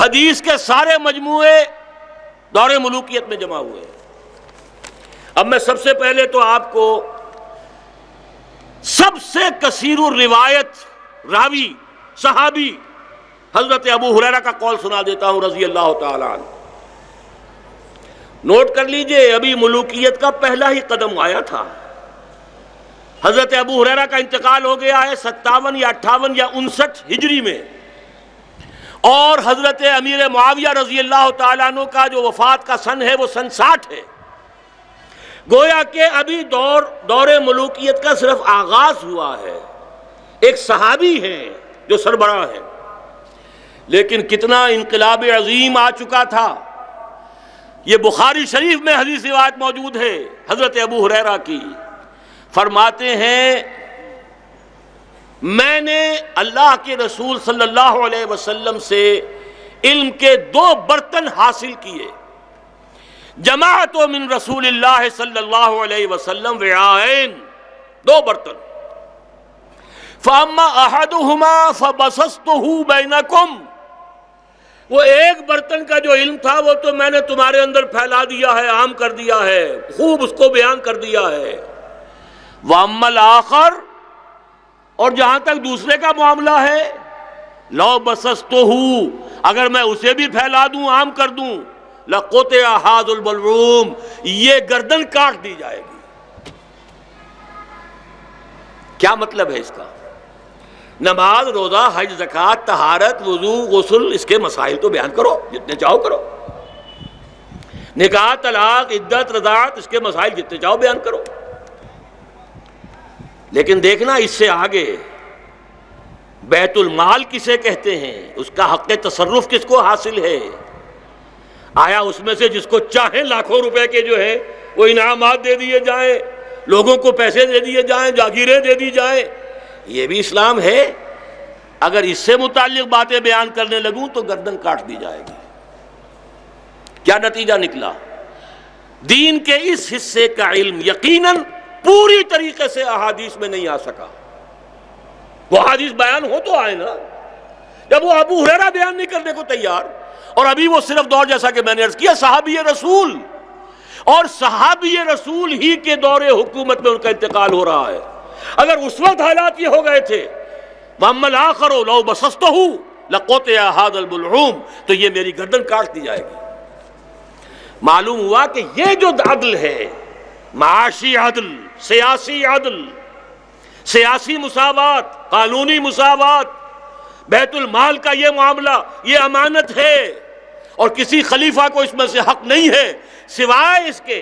حدیث کے سارے مجموعے دور ملوکیت میں جمع ہوئے. اب میں سب سے پہلے تو آپ کو سب سے کثیر الروایت راوی صحابی حضرت ابو ہریرہ کا قول سنا دیتا ہوں رضی اللہ تعالی عنہ. نوٹ کر لیجئے، ابھی ملوکیت کا پہلا ہی قدم آیا تھا. حضرت ابو ہریرہ کا انتقال ہو گیا ہے 57 یا 58 یا 59 ہجری میں، اور حضرت امیر معاویہ رضی اللہ تعالیٰ عنہ کا جو وفات کا سن ہے وہ سن 60 ہے. گویا کہ ابھی دور ملوکیت کا صرف آغاز ہوا ہے. ایک صحابی ہیں جو سربراہ ہیں، لیکن کتنا انقلاب عظیم آ چکا تھا. یہ بخاری شریف میں حدیث روایت موجود ہے حضرت ابو ہریرہ کی. فرماتے ہیں میں نے اللہ کے رسول صلی اللہ علیہ وسلم سے علم کے 2 برتن حاصل کیے. جماعت من رسول اللہ صلی اللہ علیہ وسلم وعائن، 2 برتن. فاما احدهما فبسطته بینکم، وہ ایک برتن کا جو علم تھا وہ تو میں نے تمہارے اندر پھیلا دیا ہے، عام کر دیا ہے، خوب اس کو بیان کر دیا ہے. واما الاخر، اور جہاں تک دوسرے کا معاملہ ہے، لو بسطته، اگر میں اسے بھی پھیلا دوں، عام کر دوں، لقطع هذا البلعوم، یہ گردن کاٹ دی جائے گی. کیا مطلب ہے اس کا؟ نماز، روزہ، حج، زکوٰۃ، طہارت، وضو، غسل، اس کے مسائل تو بیان کرو، جتنے چاہو کرو. نکاح، طلاق، عدت، رضاعت، اس کے مسائل جتنے چاہو بیان کرو. لیکن دیکھنا اس سے آگے بیت المال کسے کہتے ہیں، اس کا حق تصرف کس کو حاصل ہے. آیا اس میں سے جس کو چاہیں لاکھوں روپے کے جو ہے وہ انعامات دے دیے جائیں، لوگوں کو پیسے دے دیے جائیں، جاگیریں دے دی جائیں؟ یہ بھی اسلام ہے؟ اگر اس سے متعلق باتیں بیان کرنے لگوں تو گردن کاٹ دی جائے گی. کیا نتیجہ نکلا؟ دین کے اس حصے کا علم یقیناً پوری طریقے سے احادیث میں نہیں آ سکا. وہ حدیث بیان ہو تو آئے نا. جب وہ ابو ہریرہ بیان نہیں کرنے کو تیار، اور ابھی وہ صرف دور جیسا کہ میں نے عرض کیا صحابی رسول، اور صحابی رسول ہی کے دور حکومت میں ان کا انتقال ہو رہا ہے. اگر اس وقت حالات یہ ہو گئے تھے وَأَمَّا الْآخَرُ لَوْ بَسَطْتَهُ لَقُطِعَ هَذَا الْبُلْعُومُ، تو یہ میری گردن کاٹ دی جائے گی. معلوم ہوا کہ یہ جو عدل ہے، معاشی عدل، سیاسی عدل، سیاسی مساوات، قانونی مساوات، بیت المال کا یہ معاملہ، یہ امانت ہے، اور کسی خلیفہ کو اس میں سے حق نہیں ہے سوائے اس کے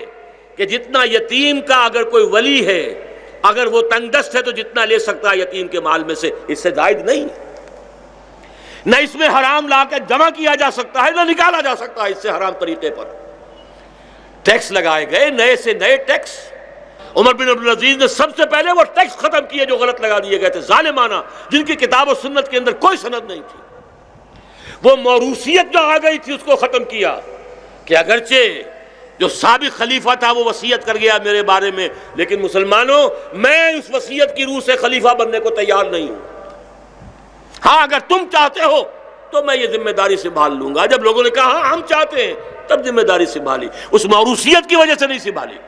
کہ جتنا یتیم کا اگر کوئی ولی ہے، اگر وہ تنگ دست ہے تو جتنا لے سکتا ہے یتیم کے مال میں سے، اس سے زائد نہیں. نہ اس میں حرام لا کے جمع کیا جا سکتا ہے، نہ نکالا جا سکتا ہے اس سے حرام طریقے پر. ٹیکس لگائے گئے، نئے سے نئے ٹیکس. عمر بن عبدالعزیز نے سب سے پہلے وہ ٹیکس ختم کیے جو غلط لگا دیے گئے تھے، ظالمانہ، جن کی کتاب و سنت کے اندر کوئی سند نہیں تھی. وہ موروثیت جو آ گئی تھی اس کو ختم کیا، کہ اگرچہ جو سابق خلیفہ تھا وہ وصیت کر گیا میرے بارے میں، لیکن مسلمانوں میں اس وصیت کی روح سے خلیفہ بننے کو تیار نہیں ہوں. ہاں اگر تم چاہتے ہو تو میں یہ ذمہ داری سنبھال لوں گا. جب لوگوں نے کہا ہاں ہم چاہتے ہیں، تب ذمہ داری سنبھالی، اس موروثیت کی وجہ سے نہیں سنبھالی.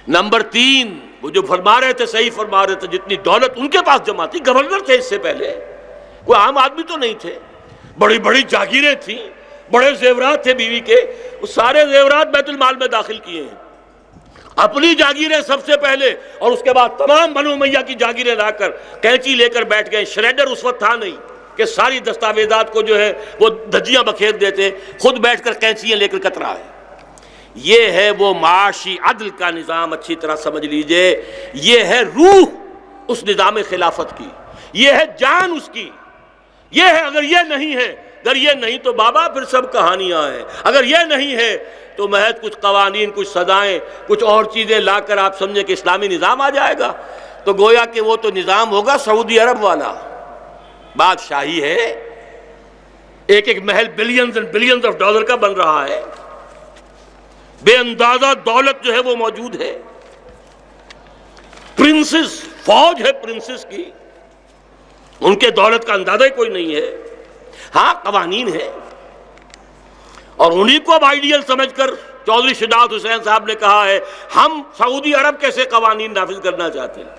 نمبر 3، وہ جو فرما رہے تھے صحیح فرما رہے تھے، جتنی دولت ان کے پاس جمع تھی، گورنر تھے اس سے پہلے، کوئی عام آدمی تو نہیں تھے، بڑی بڑی جاگیریں تھیں، بڑے زیورات تھے بیوی کے، وہ سارے زیورات بیت المال میں داخل کیے ہیں. اپنی جاگیریں سب سے پہلے، اور اس کے بعد تمام بنو امیہ کی جاگیریں لا کر کینچی لے کر بیٹھ گئے. شریڈر اس وقت تھا نہیں کہ ساری دستاویزات کو جو ہے وہ دھجیاں بکھیر دیتے، خود بیٹھ کر کینچیاں لے کر کترا ہے. یہ ہے وہ معاشی عدل کا نظام. اچھی طرح سمجھ لیجئے، یہ ہے روح اس نظام خلافت کی، یہ ہے جان اس کی، یہ ہے. اگر یہ نہیں ہے، اگر یہ نہیں تو بابا پھر سب کہانیاں ہیں. اگر یہ نہیں ہے تو محض کچھ قوانین، کچھ سزائیں، کچھ اور چیزیں لا کر آپ سمجھیں کہ اسلامی نظام آ جائے گا، تو گویا کہ وہ تو نظام ہوگا سعودی عرب والا. بادشاہی ہے، ایک ایک Mahal billions and billions of dollar کا بن رہا ہے، بے اندازہ دولت جو ہے وہ موجود ہے. پرنسز، فوج ہے پرنسز کی، ان کے دولت کا اندازہ ہی کوئی نہیں ہے. ہاں قوانین ہیں، اور انہی کو اب آئیڈیل سمجھ کر چودھری شجاعت حسین صاحب نے کہا ہے ہم سعودی عرب کیسے قوانین نافذ کرنا چاہتے ہیں،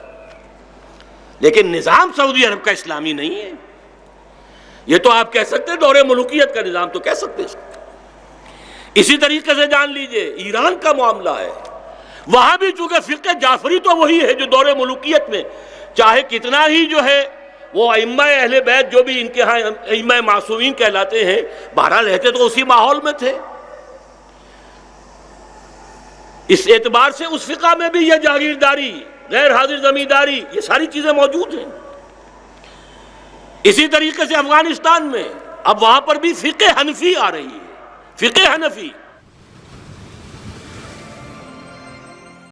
لیکن نظام سعودی عرب کا اسلامی نہیں ہے۔ یہ تو آپ کہہ سکتے ہیں دور ملوکیت کا نظام تو کہہ سکتے ہیں۔ اسی طریقے سے جان لیجئے ایران کا معاملہ ہے، وہاں بھی چونکہ فقہ جعفری تو وہی ہے جو دور ملوکیت میں، چاہے کتنا ہی جو ہے وہ ائمہ اہل بیت جو بھی ان کے ہاں ائمہ معصومین کہلاتے ہیں، بہرحال رہتے تو اسی ماحول میں تھے۔ اس اعتبار سے اس فقہ میں بھی یہ جاگیرداری، غیر حاضر زمینداری، یہ ساری چیزیں موجود ہیں۔ اسی طریقے سے افغانستان میں اب وہاں پر بھی فقہ حنفی آ رہی ہے، فقہ حنفی۔